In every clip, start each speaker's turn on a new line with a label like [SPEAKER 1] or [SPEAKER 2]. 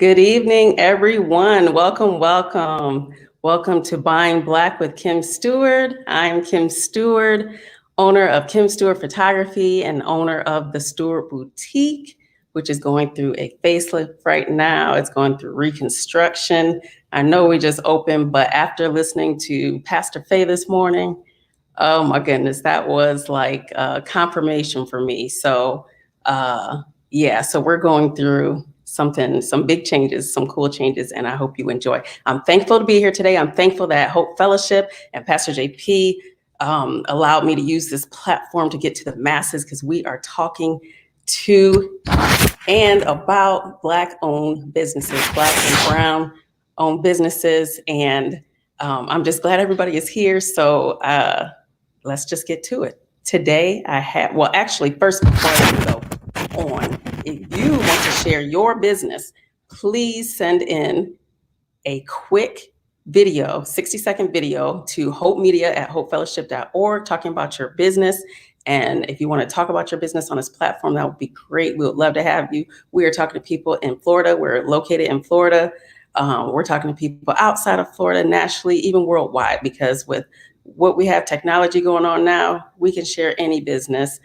[SPEAKER 1] Good evening, everyone. Welcome, welcome. Welcome to Buying Black with Kim Steward. I'm Kim Steward, owner of Kim Steward Photography and owner of the Steward Boutique, which is going through a facelift right now. It's going through reconstruction. I know we just opened, but after listening to Pastor Faye this morning, oh my goodness, that was like confirmation for me. So so we're going through some big changes, some cool changes, and I hope you enjoy. I'm thankful to be here today. I'm thankful that Hope Fellowship and Pastor JP allowed me to use this platform to get to the masses, because we are talking to and about Black-owned businesses, Black and Brown-owned businesses, and I'm just glad everybody is here. So let's just get to it. Today I have, first before I go on, if you want to share your business, please send in a quick video, 60-second video to hopemedia@hopefellowship.org talking about your business. And if you want to talk about your business on this platform, that would be great. We would love to have you. We are talking to people in Florida. We're located in Florida. We're talking to people outside of Florida, nationally, even worldwide, because with what we have technology going on now, we can share any business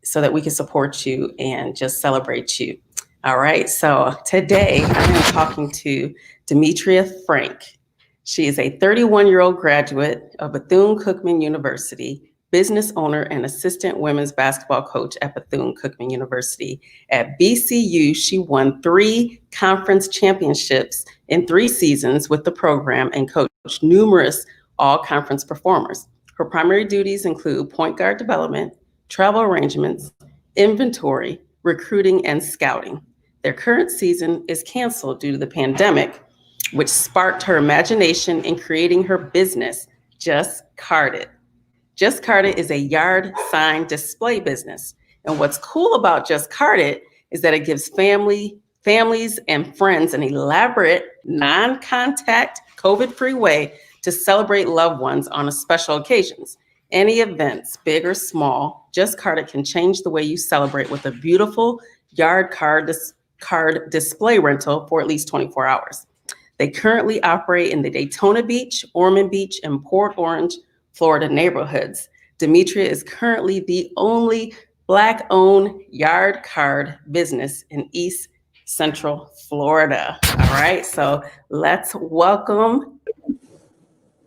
[SPEAKER 1] so that we can support you and just celebrate you. All right, so today I am talking to Demetria Frank. She is a 31-year-old graduate of Bethune-Cookman University, business owner and assistant women's basketball coach at Bethune-Cookman University. At BCU, she won 3 conference championships in 3 seasons with the program and coached numerous all-conference performers. Her primary duties include point guard development, travel arrangements, inventory, recruiting, and scouting. Their current season is canceled due to the pandemic, which sparked her imagination in creating her business, Just Carded. Just Carded is a yard sign display business. And what's cool about Just Carded is that it gives families and friends an elaborate, non-contact, COVID-free way to celebrate loved ones on special occasions. Any events, big or small, Just Carded can change the way you celebrate with a beautiful yard card display rental for at least 24 hours. They currently operate in the Daytona Beach, Ormond Beach, and Port Orange, Florida neighborhoods. Demetria is currently the only Black-owned yard card business in East Central Florida. All right, so let's welcome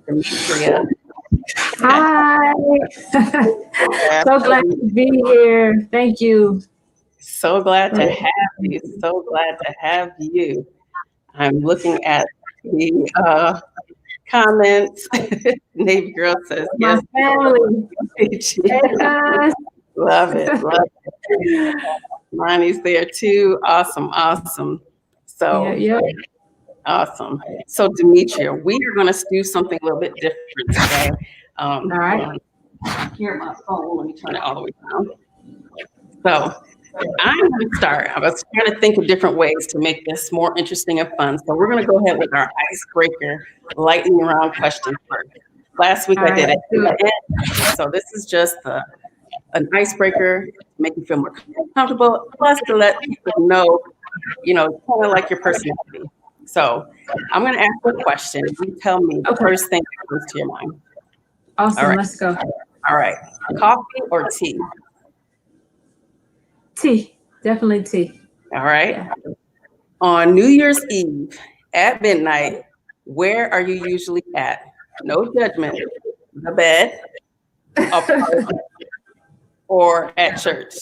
[SPEAKER 1] Demetria.
[SPEAKER 2] Hi. So glad to be here. Thank you.
[SPEAKER 1] So glad to have you. So glad to have you. I'm looking at the comments. Navy Girl says, yes.
[SPEAKER 2] My family.
[SPEAKER 1] Love it. Love it. Lonnie's there too. Awesome. So
[SPEAKER 2] yeah.
[SPEAKER 1] Awesome. So Demetria, we are going to do something a little bit different today.
[SPEAKER 2] All right.
[SPEAKER 1] Here, my phone. Let me turn it all the way down. So I'm going to start. I was trying to think of different ways to make this more interesting and fun. So we're going to go ahead with our icebreaker lightning round question first. Last week I did it. So this is just an icebreaker to make you feel more comfortable, plus to let people know, kind of like your personality. So I'm going to ask you a question. You tell me the first thing that comes to your mind.
[SPEAKER 2] Awesome. All right. Let's go.
[SPEAKER 1] All right. Coffee or tea?
[SPEAKER 2] Tea. Definitely tea.
[SPEAKER 1] All right. Yeah. On New Year's Eve at midnight, where are you usually at? No judgment. The bed, a party, or at church?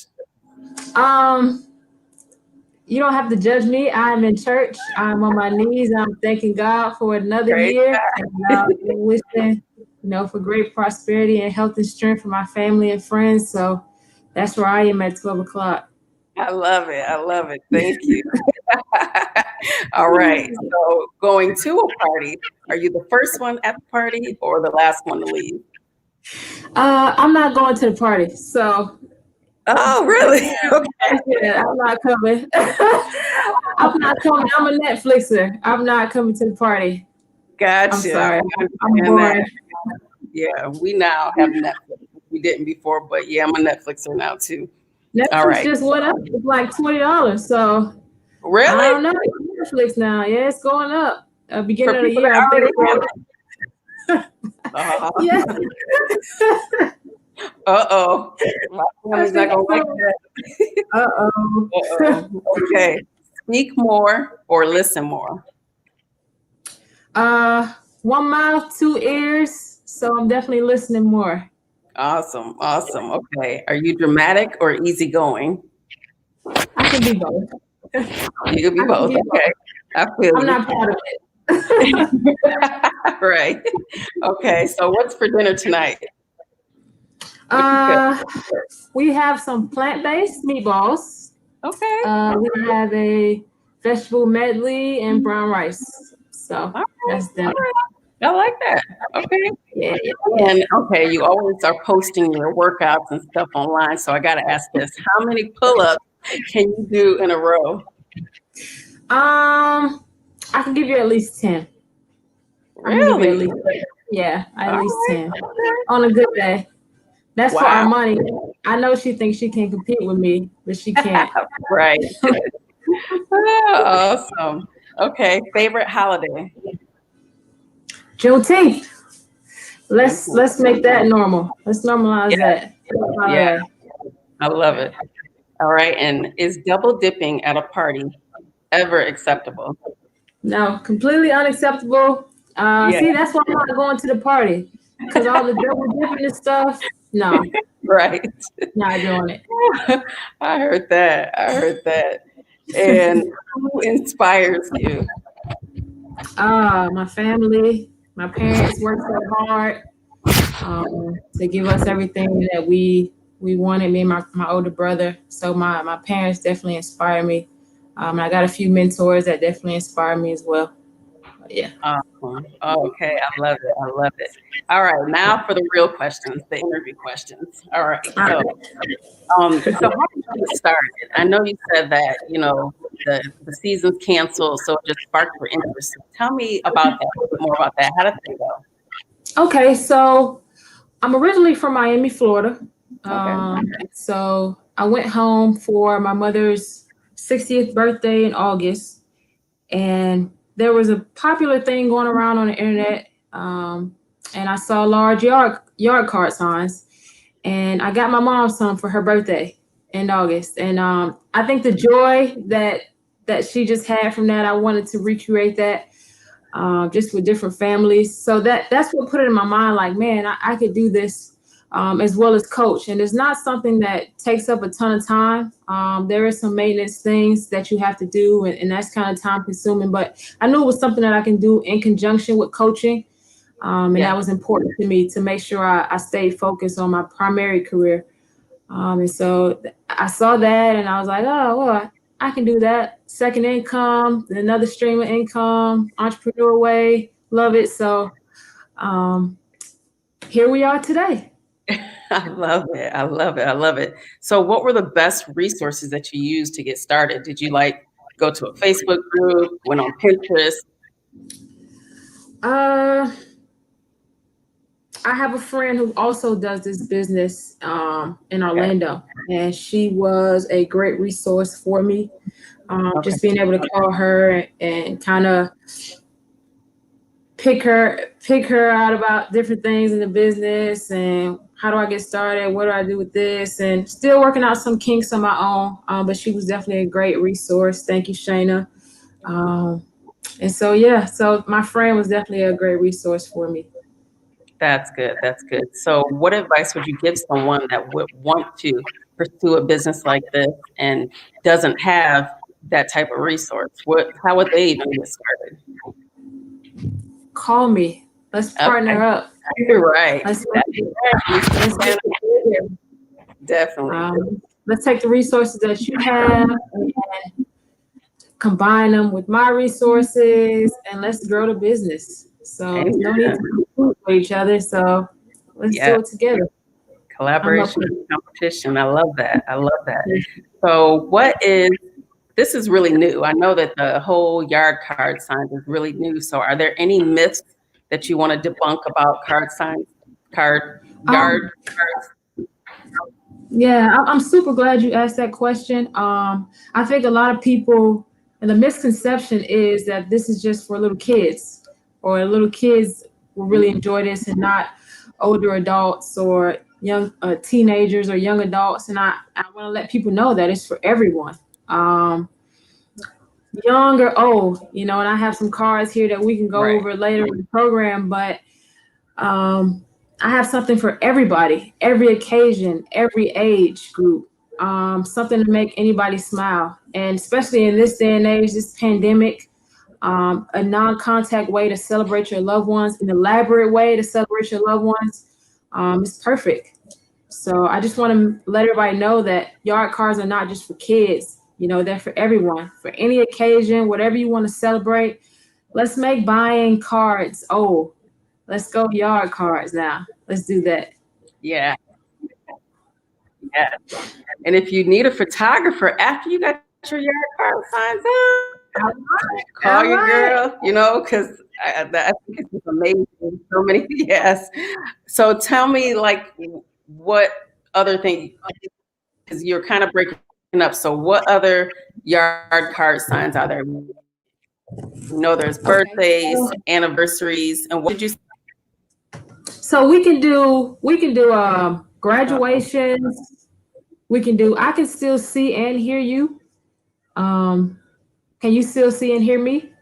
[SPEAKER 2] You don't have to judge me. I'm in church. I'm on my knees. I'm thanking God for another year. And wishing, for great prosperity and health and strength for my family and friends. So that's where I am at 12 o'clock.
[SPEAKER 1] I love it. Thank you. All right. So going to a party, are you the first one at the party or the last one to leave?
[SPEAKER 2] I'm not going to the party. So.
[SPEAKER 1] Oh, really? Okay.
[SPEAKER 2] Yeah, I'm not coming. I'm a Netflixer. I'm not coming to the party.
[SPEAKER 1] Gotcha.
[SPEAKER 2] I'm sorry. I'm bored.
[SPEAKER 1] Yeah, we now have Netflix. We didn't before, but yeah, I'm a Netflixer now too.
[SPEAKER 2] Netflix just went up. It's like $20. So
[SPEAKER 1] really?
[SPEAKER 2] I don't know. Netflix now. Yeah, it's going up. Beginning
[SPEAKER 1] For
[SPEAKER 2] of the
[SPEAKER 1] people
[SPEAKER 2] year,
[SPEAKER 1] that
[SPEAKER 2] I think.
[SPEAKER 1] already
[SPEAKER 2] Yeah.
[SPEAKER 1] Uh-oh. My
[SPEAKER 2] I
[SPEAKER 1] family's not
[SPEAKER 2] think
[SPEAKER 1] gonna like
[SPEAKER 2] so.
[SPEAKER 1] that.
[SPEAKER 2] Uh-oh.
[SPEAKER 1] Uh-oh. Okay. Speak more or listen more?
[SPEAKER 2] 1 mouth, 2 ears. So I'm definitely listening more.
[SPEAKER 1] Awesome. Awesome. Okay. Are you dramatic or easygoing?
[SPEAKER 2] I can be both.
[SPEAKER 1] You could be
[SPEAKER 2] I can
[SPEAKER 1] both.
[SPEAKER 2] be both.
[SPEAKER 1] Okay. I feel
[SPEAKER 2] I'm
[SPEAKER 1] you.
[SPEAKER 2] not proud of it.
[SPEAKER 1] Right. Okay. So what's for dinner tonight? What you cook?
[SPEAKER 2] Uh, we have some plant-based meatballs.
[SPEAKER 1] Okay.
[SPEAKER 2] We have a vegetable medley and brown rice. So
[SPEAKER 1] All right.
[SPEAKER 2] that's
[SPEAKER 1] All
[SPEAKER 2] dinner.
[SPEAKER 1] right. I like that. Okay.
[SPEAKER 2] Yeah.
[SPEAKER 1] And okay, you always are posting your workouts and stuff online. So I got to ask this: how many pull-ups can you do in a row?
[SPEAKER 2] I can give you at least 10. I can give you at
[SPEAKER 1] Really?
[SPEAKER 2] least 10. Yeah, at
[SPEAKER 1] All
[SPEAKER 2] least
[SPEAKER 1] right.
[SPEAKER 2] 10 on a good day. That's for
[SPEAKER 1] Wow.
[SPEAKER 2] Armani. I know she thinks she can compete with me, but she can't.
[SPEAKER 1] Right. Oh, awesome. Okay. Favorite holiday?
[SPEAKER 2] Juneteenth.
[SPEAKER 1] Mhm.
[SPEAKER 2] Let's make that normal. Let's normalize
[SPEAKER 1] Yeah.
[SPEAKER 2] that.
[SPEAKER 1] Yeah.
[SPEAKER 2] Holiday.
[SPEAKER 1] I love it. All right. And is double dipping at a party ever acceptable?
[SPEAKER 2] No, completely unacceptable.
[SPEAKER 1] Yeah.
[SPEAKER 2] See, that's why I'm not going to the party. Because all the double dipping and stuff, no,
[SPEAKER 1] Right.
[SPEAKER 2] not doing it.
[SPEAKER 1] I heard that. I heard that. And who inspires you?
[SPEAKER 2] My family, my parents worked so hard to give us everything that we wanted, me and my older brother. So my parents definitely inspire me. I got a few mentors that definitely inspire me as well. But yeah.
[SPEAKER 1] Awesome. Okay, I love it. I love it. All right, now for the real questions, the interview questions. All right.
[SPEAKER 2] All right.
[SPEAKER 1] So how did you get started? I know you said that, the season's canceled, so it just sparked your interest. So tell me about that, a little bit more about that. How did that go?
[SPEAKER 2] Okay, so I'm originally from Miami, Florida.
[SPEAKER 1] Okay.
[SPEAKER 2] So I went home for my mother's 60th birthday in August, and there was a popular thing going around on the internet, and I saw large yard card signs, and I got my mom some for her birthday in August, and I think the joy that she just had from that, I wanted to recreate that just with different families. So that's what put it in my mind, like, man, I could do this as well as coach. And it's not something that takes up a ton of time. There is some maintenance things that you have to do, and that's kind of time consuming. But I knew it was something that I can do in conjunction with coaching. And that was important to me to make sure I stayed focused on my primary career. And so I saw that and I was like, oh, well, I can do that. Second income, another stream of income, entrepreneur way, love it. So here we are today.
[SPEAKER 1] I love it. I love it. I love it. So what were the best resources that you used to get started? Did you go to a Facebook group, went on Pinterest?
[SPEAKER 2] I have a friend who also does this business in Orlando, and she was a great resource for me. Just being able to call her and kind of pick her out about different things in the business and how do I get started? What do I do with this? And still working out some kinks on my own. But she was definitely a great resource. Thank you, Shayna. And so, yeah, so my friend was definitely a great resource for me.
[SPEAKER 1] That's good. That's good. So what advice would you give someone that would want to pursue a business like this and doesn't have that type of resource? How would they even get started?
[SPEAKER 2] Call me. Let's partner up.
[SPEAKER 1] You're right. Definitely.
[SPEAKER 2] Let's take the resources that you have and combine them with my resources and let's grow the business. So no need to compete with each other. So let's do it together.
[SPEAKER 1] Collaboration and competition. I love that. I love that. So this is really new. I know that the whole yard card signs is really new. So are there any myths that you want to debunk about yard cards?
[SPEAKER 2] Yeah, I'm super glad you asked that question. I think a lot of people And the misconception is that this is just for little kids, or little kids will really enjoy this and not older adults or young teenagers or young adults. And I want to let people know that it's for everyone, young or old, and I have some cards here that we can go over later in the program, but I have something for everybody, every occasion, every age group, something to make anybody smile. And especially in this day and age, this pandemic, a non-contact way to celebrate your loved ones, an elaborate way to celebrate your loved ones, is perfect. So I just want to let everybody know that yard cards are not just for kids. They're for everyone, for any occasion, whatever you want to celebrate. Let's make buying cards. Oh, let's go yard cards now. Let's do that.
[SPEAKER 1] Yeah. Yeah. And if you need a photographer after you got your yard card signs up, call your girl, because I think it's just amazing. So many, yes. So tell me, like, what other thing, because you're kind of breaking up. So what other yard card signs are there? There's birthdays, anniversaries, and what did you?
[SPEAKER 2] So we can do graduations. We can do. I can still see and hear you. Can you still see and hear me?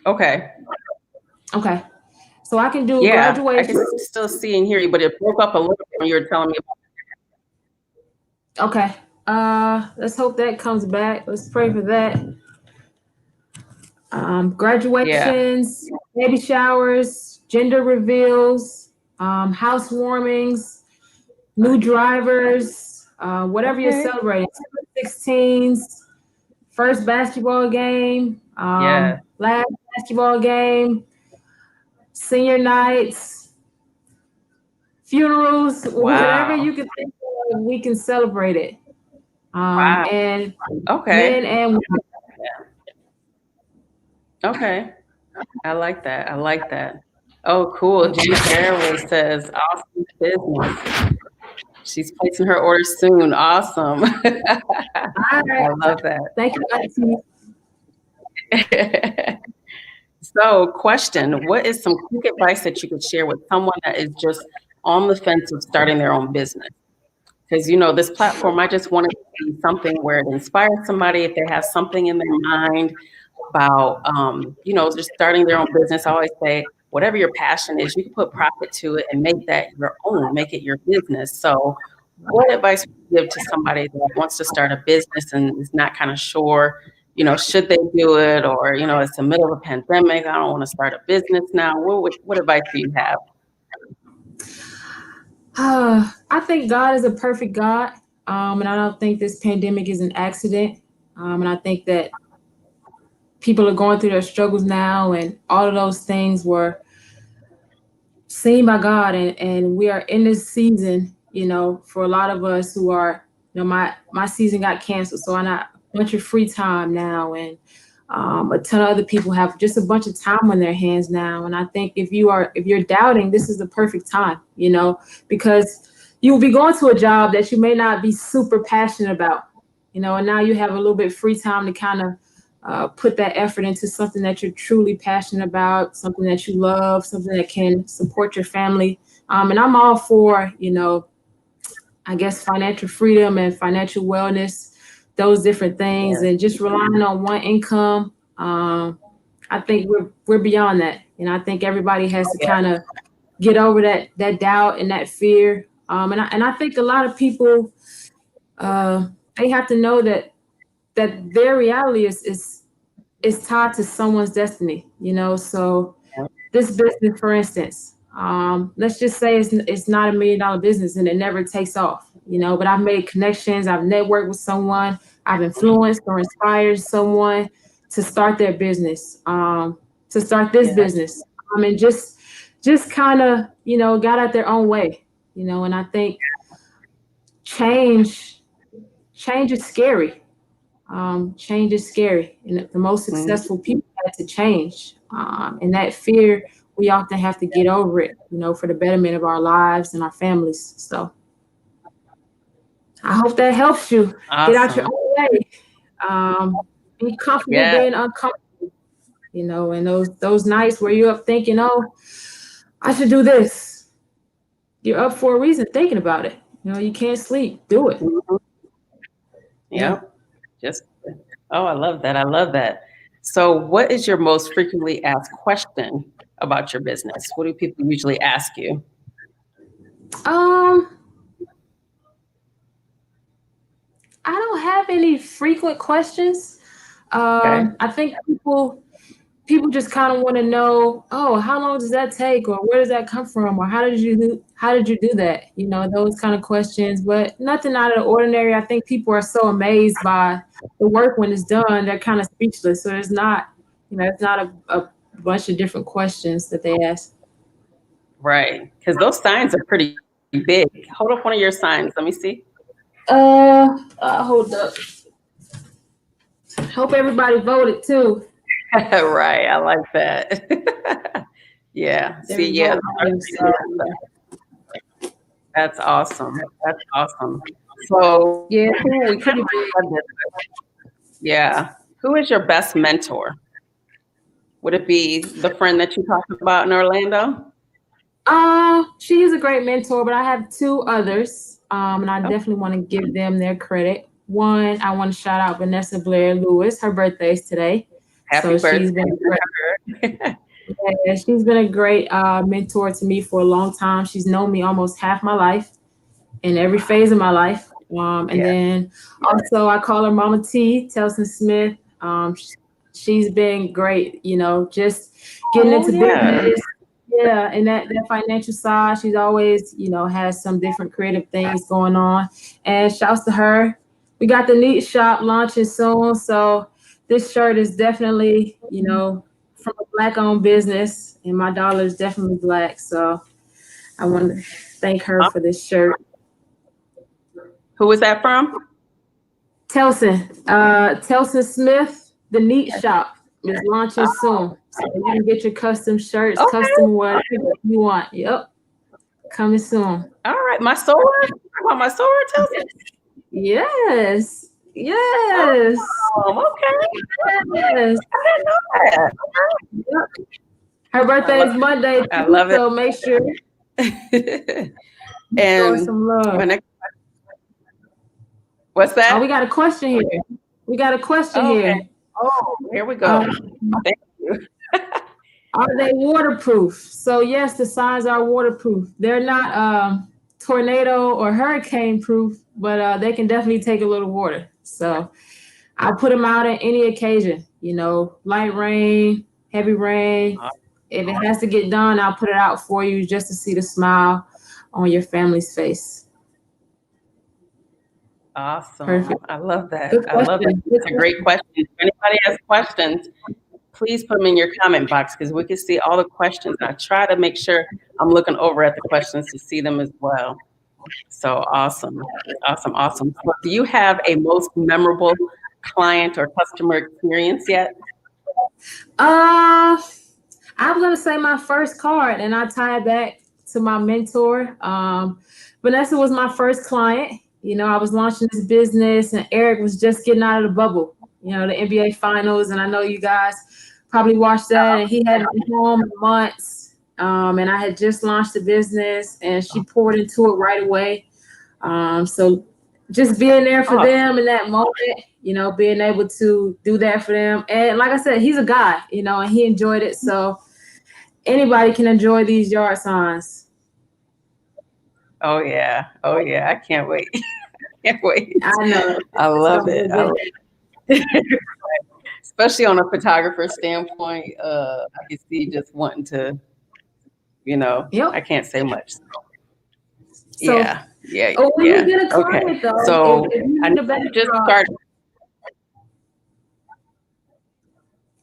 [SPEAKER 1] Okay.
[SPEAKER 2] Okay. So I can do
[SPEAKER 1] graduation.
[SPEAKER 2] graduation.
[SPEAKER 1] I can still see and hear you, but it broke up a little bit when you were telling me about
[SPEAKER 2] it. Okay. Let's hope that comes back. Let's pray for that. Graduations, baby showers, gender reveals, housewarmings, new drivers, whatever you're celebrating. 16s, first basketball game, last basketball game, senior nights, funerals, whatever you can think of, we can celebrate it. And men and women.
[SPEAKER 1] Okay. I like that. Oh, cool. Gina Garwood says, awesome business. She's placing her order soon. Awesome. I love that.
[SPEAKER 2] Thank
[SPEAKER 1] you. So, question, what is some quick advice that you could share with someone that is just on the fence of starting their own business? Because, this platform, I just want it to be something where it inspires somebody if they have something in their mind about, just starting their own business. I always say, whatever your passion is, you can put profit to it and make that your own, make it your business. So what advice would you give to somebody that wants to start a business and is not kind of sure, should they do it? Or, it's the middle of a pandemic, I don't want to start a business now. What advice do you have?
[SPEAKER 2] I think God is a perfect God. And I don't think this pandemic is an accident. And I think that people are going through their struggles now, and all of those things were seen by God. And we are in this season, for a lot of us who are, my season got canceled. So I got a bunch of free time now. And a ton of other people have just a bunch of time on their hands now. And I think if you're doubting, this is the perfect time, because you'll be going to a job that you may not be super passionate about, and now you have a little bit of free time to kind of put that effort into something that you're truly passionate about, something that you love, something that can support your family. And I'm all for, I guess, financial freedom and financial wellness, those different things, and just relying on one income. I think we're beyond that. And I think everybody has to kind of get over that doubt and that fear. And I think a lot of people, they have to know that their reality is tied to someone's destiny, So this business, for instance, let's just say it's not $1 million business and it never takes off, but I've made connections, I've networked with someone, I've influenced or inspired someone to start their business, to start this business. And just kind of, got out their own way, and I think change is scary. Change is scary, and the most successful people had to change. And that fear, we often have to get over it, for the betterment of our lives and our families. So I hope that helps you get out your own way. Be comfortable being uncomfortable, and those nights where you're up thinking, oh, I should do this. You're up for a reason thinking about it. You can't sleep. Do it.
[SPEAKER 1] Mm-hmm. Yeah. I love that. I love that. So what is your most frequently asked question about your business? What do people usually ask you?
[SPEAKER 2] I don't have any frequent questions.
[SPEAKER 1] Okay.
[SPEAKER 2] I think people just kind of want to know, oh, how long does that take, or where does that come from, or how did you do that? Those kind of questions, but nothing out of the ordinary. I think people are so amazed by the work when it's done, they're kind of speechless. So it's not a bunch of different questions that they ask.
[SPEAKER 1] Right, because those signs are pretty big. Hold up one of your signs. Let me see.
[SPEAKER 2] Hold up. Hope everybody voted too.
[SPEAKER 1] Right, I like that. Yeah. See, yeah. That's awesome. That's awesome. So,
[SPEAKER 2] yeah,
[SPEAKER 1] we kind of said this. Yeah. Who is your best mentor? Would it be the friend that you talked about in Orlando?
[SPEAKER 2] She is a great mentor, but I have two others, and I definitely want to give them their credit. One, I want to shout out Vanessa Blair Lewis. Her birthday is today.
[SPEAKER 1] Happy birthday.
[SPEAKER 2] She's been a great mentor to me for a long time. She's known me almost half my life, in every phase of my life. Then also I call her Mama T, Telson Smith. She's been great, just getting into business. Yeah, and that financial side, she's always, has some different creative things going on. And shouts to her. We got the Neat Shop launching soon. So this shirt is definitely, from a Black-owned business, and my dollar is definitely Black. So I want to thank her for this shirt.
[SPEAKER 1] Who is that from?
[SPEAKER 2] Telson Smith, the Neat Shop is launching soon. So you can get your custom shirts, custom whatever you want. Yep. Coming soon.
[SPEAKER 1] All right. My Sora? My Sora, Telson?
[SPEAKER 2] Yes.
[SPEAKER 1] Oh, okay.
[SPEAKER 2] Yes.
[SPEAKER 1] I didn't know that.
[SPEAKER 2] Yep. Her birthday is Monday.
[SPEAKER 1] I love it.
[SPEAKER 2] So make sure.
[SPEAKER 1] And
[SPEAKER 2] some love.
[SPEAKER 1] What's that?
[SPEAKER 2] Oh, we got a question here. Here.
[SPEAKER 1] Oh, here we go. Thank you.
[SPEAKER 2] Are they waterproof? So yes, the signs are waterproof. They're not tornado or hurricane proof, but they can definitely take a little water. So I put them out at any occasion, light rain, heavy rain. If it has to get done, I'll put it out for you just to see the smile on your family's face.
[SPEAKER 1] Awesome.
[SPEAKER 2] Perfect.
[SPEAKER 1] I love that. I love it. It's a great question. If anybody has questions, please put them in your comment box because we can see all the questions. I try to make sure I'm looking over at the questions to see them as well. So awesome. So do you have a most memorable client or customer experience yet?
[SPEAKER 2] I'm going to say my first card, and I tie it back to my mentor. Vanessa was my first client. I was launching this business, and Eric was just getting out of the bubble, the NBA finals. And I know you guys probably watched that, and he hadn't been home in months. And I had just launched the business, and she poured into it right away. So just being there for them in that moment, being able to do that for them. And like I said, he's a guy, and he enjoyed it. So anybody can enjoy these yard signs.
[SPEAKER 1] Oh yeah. I can't wait.
[SPEAKER 2] I know.
[SPEAKER 1] I love it. Especially on a photographer standpoint, I can see just wanting to, I can't say much. So, yeah.
[SPEAKER 2] Oh, when you get a client, though,
[SPEAKER 1] so I just started.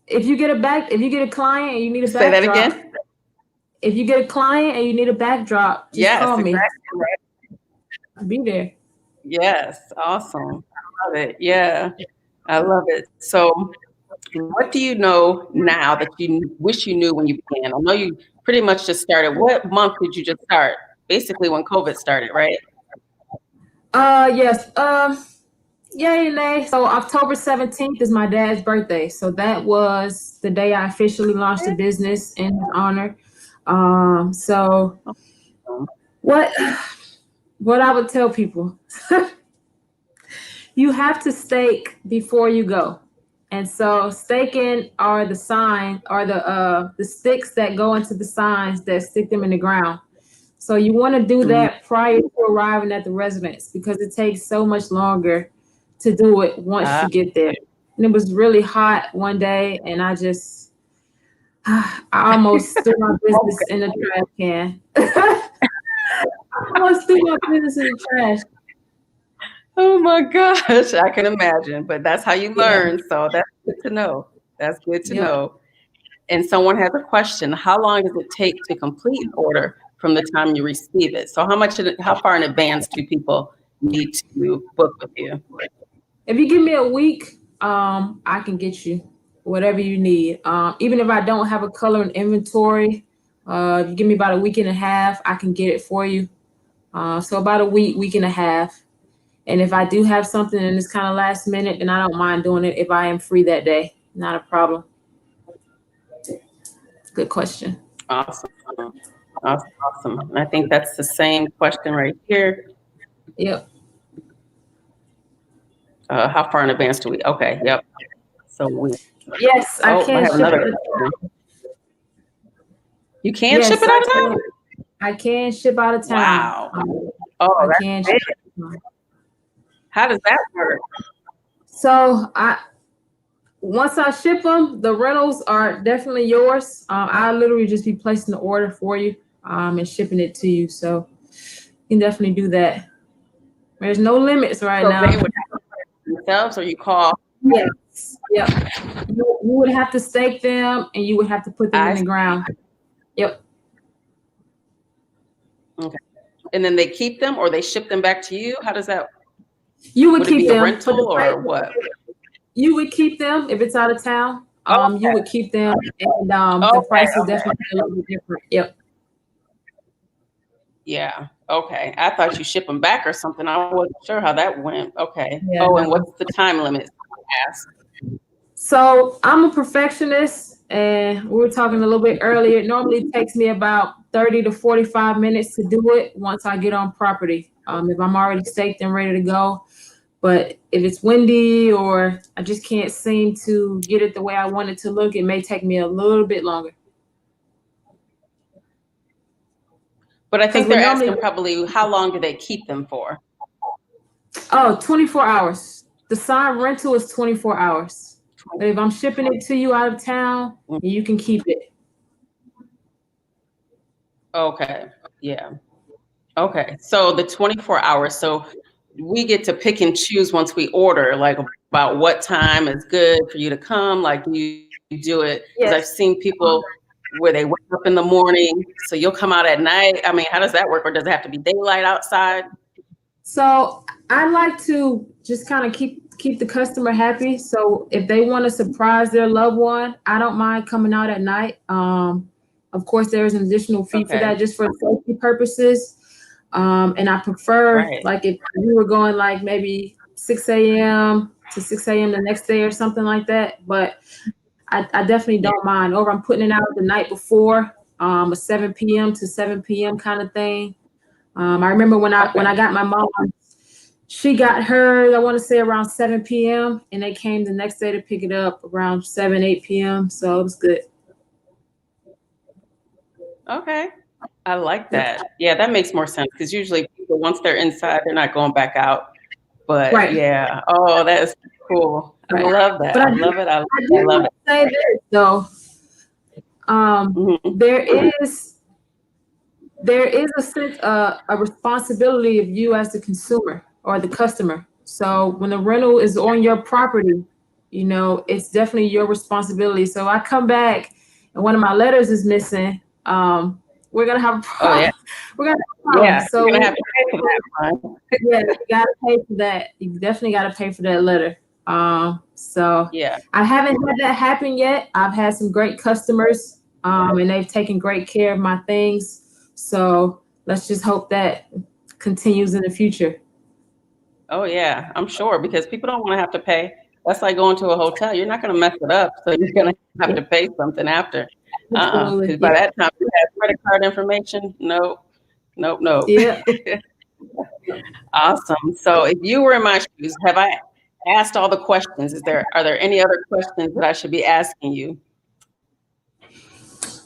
[SPEAKER 2] If you get a client and you need a backdrop.
[SPEAKER 1] Say that again.
[SPEAKER 2] If you get a client and you need a backdrop, just call me.
[SPEAKER 1] Exactly.
[SPEAKER 2] I'll be there.
[SPEAKER 1] Yes, awesome. I love it. Yeah, I love it. So what do you know now that you wish you knew when you began? I know you pretty much just started. What month did you just start? Basically when COVID started, right?
[SPEAKER 2] Yes. Yay and nay. So October 17th is my dad's birthday. So that was the day I officially launched the business in his honor. So what I would tell people, you have to stake before you go. And so staking are the the sticks that go into the signs that stick them in the ground. So you want to do that prior to arriving at the residence because it takes so much longer to do it once you get there. And it was really hot one day, and I almost threw my business in the trash can. I almost threw my business in the trash.
[SPEAKER 1] Oh my gosh, I can imagine, but that's how you learn. So that's good to know. That's good to know. And someone has a question. How long does it take to complete an order from the time you receive it? So how far in advance do people need to book with you?
[SPEAKER 2] If you give me a week, I can get you whatever you need. Even if I don't have a color in inventory, if you give me about a week and a half, I can get it for you. So about a week and a half. And if I do have something and it's kind of last minute, then I don't mind doing it if I am free that day. Not a problem. Good question.
[SPEAKER 1] Awesome. And I think that's the same question right here.
[SPEAKER 2] Yep.
[SPEAKER 1] How far in advance do we? Okay. Yep. So
[SPEAKER 2] Yes, I can ship it out of town.
[SPEAKER 1] You can ship it out of town?
[SPEAKER 2] I can ship out of town.
[SPEAKER 1] Wow. I can ship it. How does that work?
[SPEAKER 2] So once I ship them, the rentals are definitely yours. I literally just be placing the order for you and shipping it to you. So you can definitely do that. There's no limits right now.
[SPEAKER 1] They would have to themselves, or you call?
[SPEAKER 2] Yes. Yep. You would have to stake them, and you would have to put them in the ground. Yep.
[SPEAKER 1] Okay. And then they keep them, or they ship them back to you? How does that?
[SPEAKER 2] You would keep them.
[SPEAKER 1] A rental or what?
[SPEAKER 2] You would keep them if it's out of town. You would keep them, and the price is definitely a little bit different. Yep.
[SPEAKER 1] Yeah. Okay. I thought you ship them back or something. I wasn't sure how that went. Okay.
[SPEAKER 2] Yeah,
[SPEAKER 1] and what's the time limit?
[SPEAKER 2] So I'm a perfectionist, and we were talking a little bit earlier. It normally takes me about 30 to 45 minutes to do it once I get on property. If I'm already staked and ready to go. But if it's windy or I just can't seem to get it the way I want it to look, it may take me a little bit longer.
[SPEAKER 1] But I think they're asking probably how long do they keep them for?
[SPEAKER 2] 24 hours. The sign rental is 24 hours. But if I'm shipping it to you out of town, you can keep it.
[SPEAKER 1] Okay. Yeah. Okay. So the 24 hours. So we get to pick and choose once we order, like about what time is good for you to come. Like you do it. Because I've seen people where they wake up in the morning, so you'll come out at night. I mean, how does that work? Or does it have to be daylight outside? So
[SPEAKER 2] I like to just kind of keep the customer happy. So if they want to surprise their loved one, I don't mind coming out at night. Of course, there is an additional fee for that, just for safety purposes. And I prefer, like, if we were going like maybe 6 a.m. to 6 a.m. the next day or something like that. But I definitely don't mind. Or I'm putting it out the night before, a 7 p.m. to 7 p.m. kind of thing. I remember when I got my mom, she got hers, I want to say around 7 p.m. and they came the next day to pick it up around 7, 8 p.m. So it was good.
[SPEAKER 1] Okay. I like that. Yeah, that makes more sense because usually people, once they're inside, they're not going back out. But yeah, that is cool. I love that. I love it. I love it.
[SPEAKER 2] Say this though, there is a sense a responsibility of you as the consumer or the customer. So when the rental is on your property, it's definitely your responsibility. So I come back and one of my letters is missing. We're gonna have a problem.
[SPEAKER 1] Oh, yeah.
[SPEAKER 2] We're gonna have a problem.
[SPEAKER 1] Yeah, so you're gonna have to pay for that one.
[SPEAKER 2] Yeah, you gotta pay for that. You definitely gotta pay for that letter. So
[SPEAKER 1] yeah,
[SPEAKER 2] I haven't had that happen yet. I've had some great customers, and they've taken great care of my things. So let's just hope that continues in the future.
[SPEAKER 1] Oh yeah, I'm sure, because people don't want to have to pay. That's like going to a hotel. You're not going to mess it up, so you're going to have to pay something after.
[SPEAKER 2] Absolutely.
[SPEAKER 1] Because by that time you have credit card information. Nope, nope, nope.
[SPEAKER 2] Yeah.
[SPEAKER 1] Awesome. So if you were in my shoes, have I asked all the questions? Are there any other questions that I should be asking you?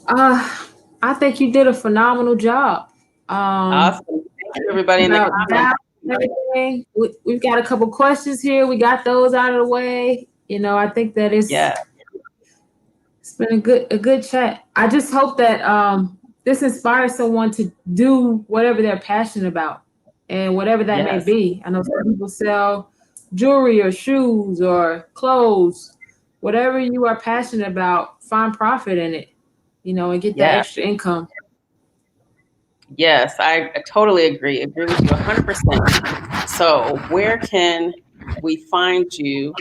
[SPEAKER 2] I think you did a phenomenal job.
[SPEAKER 1] Awesome. Thank you, everybody in the comments.
[SPEAKER 2] Everything. We've got a couple questions here. We got those out of the way. You know, I think that it's been a good chat. I just hope that this inspires someone to do whatever they're passionate about, and whatever that may be. I know some people sell jewelry or shoes or clothes. Whatever you are passionate about, find profit in it, you know, and get that extra income.
[SPEAKER 1] Yes, I totally agree. Agree with you 100%. So where can we find you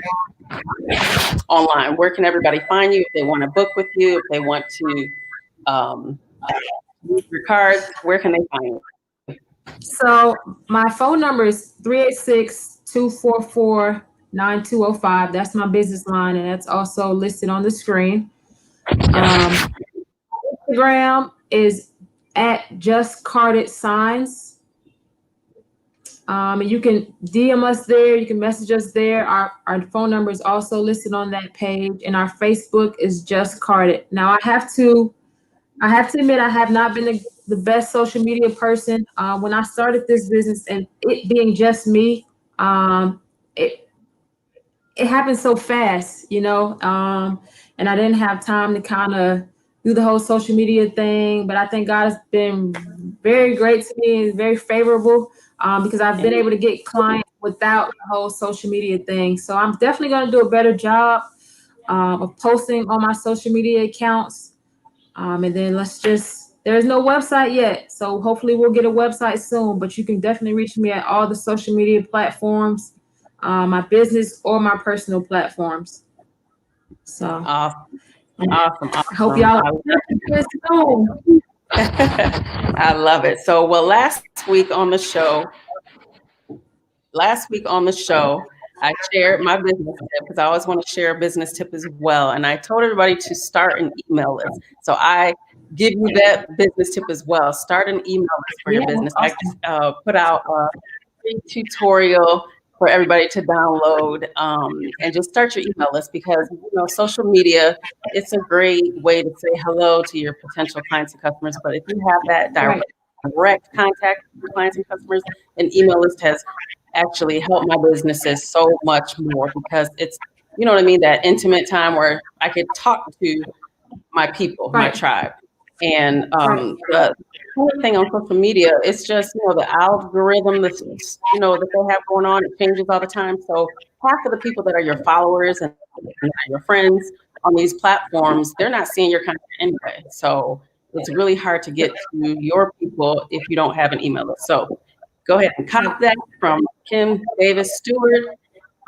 [SPEAKER 1] online? Where can everybody find you if they want to book with you, if they want to use your cards? Where can they find you?
[SPEAKER 2] So my phone number is 386-244-9205. That's my business line, and that's also listed on the screen. Instagram is at Just Carded Signs. You can DM us there. You can message us there. Our phone number is also listed on that page, and our Facebook is Just Carded. Now, I have to admit, I have not been the best social media person. When I started this business, and it being just me, it happened so fast, you know, and I didn't have time to kind of do the whole social media thing. But I think God has been very great to me and very favorable, because I've been able to get clients without the whole social media thing. So I'm definitely going to do a better job of posting on my social media accounts. And then there's no website yet. So hopefully we'll get a website soon, but you can definitely reach me at all the social media platforms, my business or my personal platforms. So
[SPEAKER 1] Awesome.
[SPEAKER 2] Hope y'all
[SPEAKER 1] I love it. So, well, last week on the show, I shared my business tip, because I always want to share a business tip as well. And I told everybody to start an email list. So I give you that business tip as well. Start an email list for your business.
[SPEAKER 2] Awesome.
[SPEAKER 1] I put out a free tutorial for everybody to download, and just start your email list, because, you know, social media, it's a great way to say hello to your potential clients and customers. But if you have that direct contact with clients and customers, an email list has actually helped my businesses so much more, because it's, you know what I mean, that intimate time where I could talk to my people, my tribe. And the thing on social media, it's just, you know, the algorithm, that they have going on, it changes all the time. So half of the people that are your followers and your friends on these platforms, they're not seeing your content anyway. So it's really hard to get to your people if you don't have an email list. So go ahead and copy that from Kim Davis Steward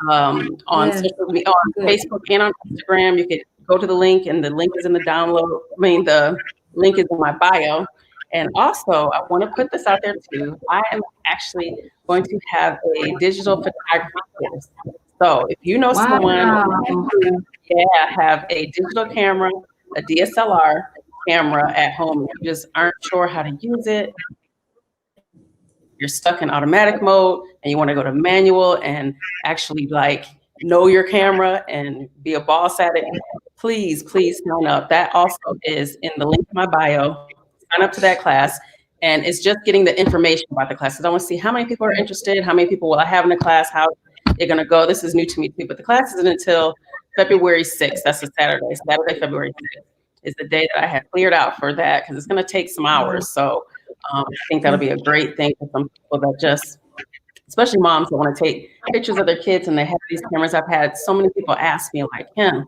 [SPEAKER 1] on social media, on Facebook and on Instagram. You can go to the link, and the link is in the download. The link is in my bio. And also, I want to put this out there too. I am actually going to have a digital photography course. So if you know someone who have a digital camera, a DSLR camera at home, and you just aren't sure how to use it, you're stuck in automatic mode and you want to go to manual and actually like know your camera and be a boss at it, please sign up. That also is in the link in my bio. Sign up to that class. And it's just getting the information about the classes. I want to see how many people are interested, how many people will I have in the class, how they're going to go. This is new to me too, but the class isn't until February 6th. That's a Saturday. Saturday, February 6th is the day that I have cleared out for that, because it's going to take some hours. So I think that'll be a great thing for some people that just, especially moms that want to take pictures of their kids and they have these cameras. I've had so many people ask me, like, Kim,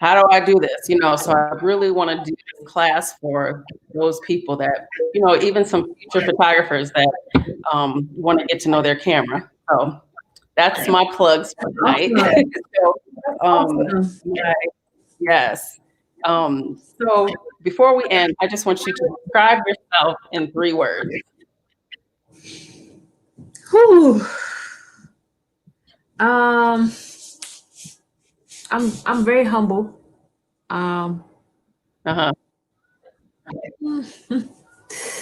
[SPEAKER 1] how do I do this? You know, so I really want to do this class for those people that, you know, even some future photographers that want to get to know their camera. So that's my plugs for tonight. Yes. So before we end, I just want you to describe yourself in 3 words.
[SPEAKER 2] Whew. I'm very humble.
[SPEAKER 1] Uh-huh.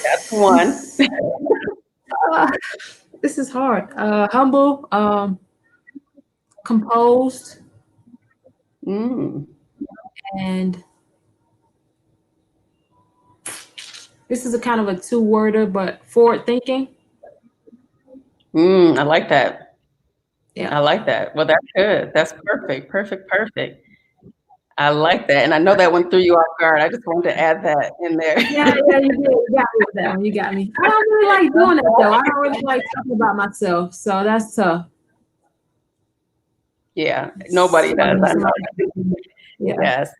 [SPEAKER 1] That's one.
[SPEAKER 2] This is hard. Humble, composed,
[SPEAKER 1] Mm.
[SPEAKER 2] and this is a kind of a two-worder, but forward thinking.
[SPEAKER 1] I like that.
[SPEAKER 2] Yeah.
[SPEAKER 1] I like that. Well, that's good. That's perfect. Perfect. Perfect. I like that. And I know that went through you off guard. I just wanted to add that in there.
[SPEAKER 2] Yeah, you did. You got me with that one. You got me. I don't really like doing that though. I don't really like talking about myself, so that's tough.
[SPEAKER 1] Yeah, nobody does. I know.
[SPEAKER 2] Yeah.
[SPEAKER 1] Yes.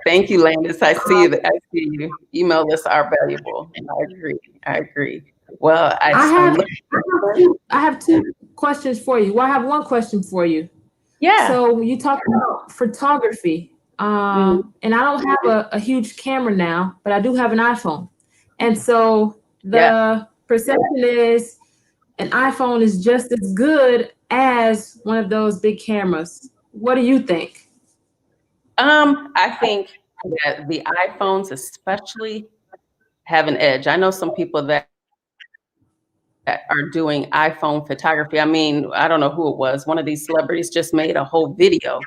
[SPEAKER 1] Thank you, Landis. I see that. I see you. Email lists are valuable. I agree. I agree. Well,
[SPEAKER 2] I have two questions for you. Well, I have one question for you.
[SPEAKER 1] Yeah.
[SPEAKER 2] So you talked about photography, and I don't have a huge camera now, but I do have an iPhone. And so the perception is an iPhone is just as good as one of those big cameras. What do you think?
[SPEAKER 1] I think that the iPhones especially have an edge. I know some people that are doing iPhone photography. I mean, I don't know who it was. One of these celebrities just made a whole video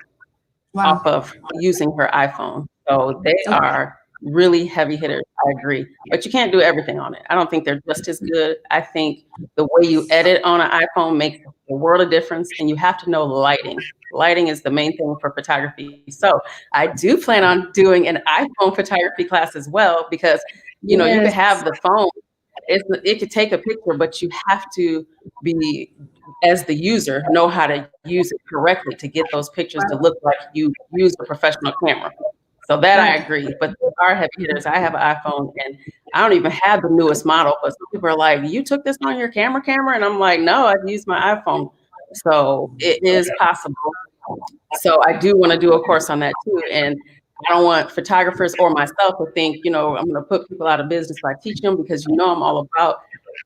[SPEAKER 1] off of using her iPhone. So they are really heavy hitters. I agree. But you can't do everything on it. I don't think they're just as good. I think the way you edit on an iPhone makes a world of difference, and you have to know lighting. Lighting is the main thing for photography. So I do plan on doing an iPhone photography class as well, because you know, you could have the phone. It could take a picture, but you have to be, as the user, know how to use it correctly to get those pictures to look like you use a professional camera. So that I agree, but there are heavy hitters. I have an iPhone and I don't even have the newest model, but some people are like, you took this on your camera? And I'm like, no, I've used my iPhone. So it is possible. So I do want to do a course on that too. And I don't want photographers or myself to think, you know, I'm going to put people out of business by teaching them, because you know I'm all about,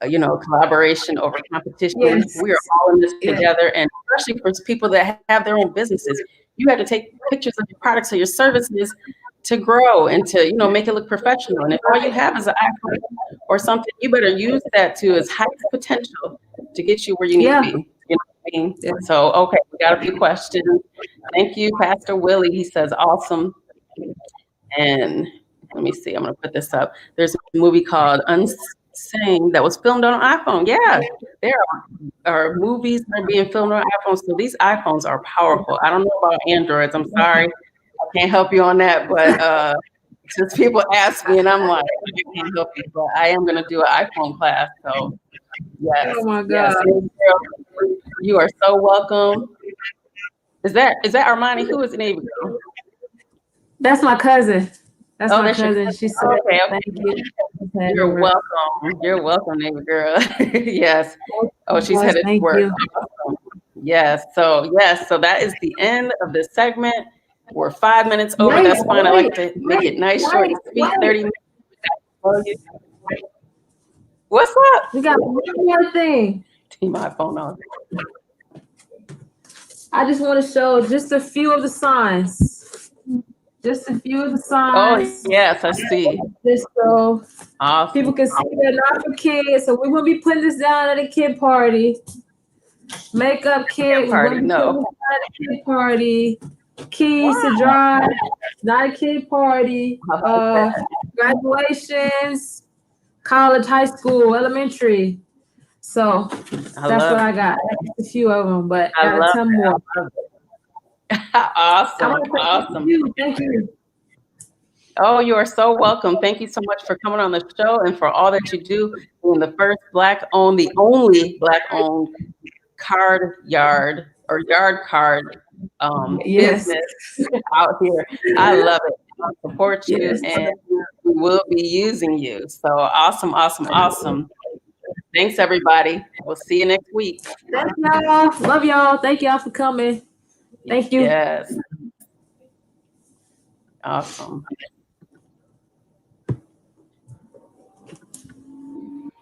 [SPEAKER 1] you know, collaboration over competition.
[SPEAKER 2] Yes.
[SPEAKER 1] We are all in this together, and especially for people that have their own businesses, you have to take pictures of your products or your services to grow and to, you know, make it look professional. And if all you have is an iPhone or something, you better use that to its highest potential to get you where you need to be. You know what I mean? So, okay, we got a few questions. Thank you, Pastor Willie. He says, awesome. And let me see, I'm going to put this up. There's a movie called Unsing that was filmed on an iPhone. Yeah, there are movies that are being filmed on iPhones. So these iPhones are powerful. I don't know about Androids. I'm sorry. I can't help you on that. But since people ask me and I'm like, I can't help you, but I am going to do an iPhone class. So yes.
[SPEAKER 2] Oh my God.
[SPEAKER 1] Yes, you are so welcome. Is that Armani? Who is the Navy girl?
[SPEAKER 2] That's my cousin. That's my cousin. She said,
[SPEAKER 1] okay.
[SPEAKER 2] Thank you.
[SPEAKER 1] You're welcome. You're welcome, Navy girl. Yes. Oh, she's headed to work. Awesome. Yes. So that is the end of this segment. We're 5 minutes over. That's fine. I like to make it nice, short, and sweet. 30 minutes. What's up?
[SPEAKER 2] We got one more thing.
[SPEAKER 1] Keep my phone on.
[SPEAKER 2] I just want to show just a few of the signs. Just a few of the signs.
[SPEAKER 1] Oh, yes, I see.
[SPEAKER 2] Just so
[SPEAKER 1] awesome.
[SPEAKER 2] People can see they're not for kids. So we won't be putting this down at a kid party. Makeup kit.
[SPEAKER 1] Party, no.
[SPEAKER 2] Kid party. Keys to drive. Not a kid party. Graduations. College, high school, elementary. So that's what I got. That's a few of them, but I got some more.
[SPEAKER 1] Awesome.
[SPEAKER 2] Thank you.
[SPEAKER 1] Oh, you are so welcome. Thank you so much for coming on the show and for all that you do. Being the first Black-owned, the only Black-owned card yard or yard card business out here. I love it. I support you and we will be using you. So awesome. Thanks, everybody. We'll see you next week.
[SPEAKER 2] Thank y'all. Love y'all. Thank y'all for coming. Thank you.
[SPEAKER 1] Yes. Awesome.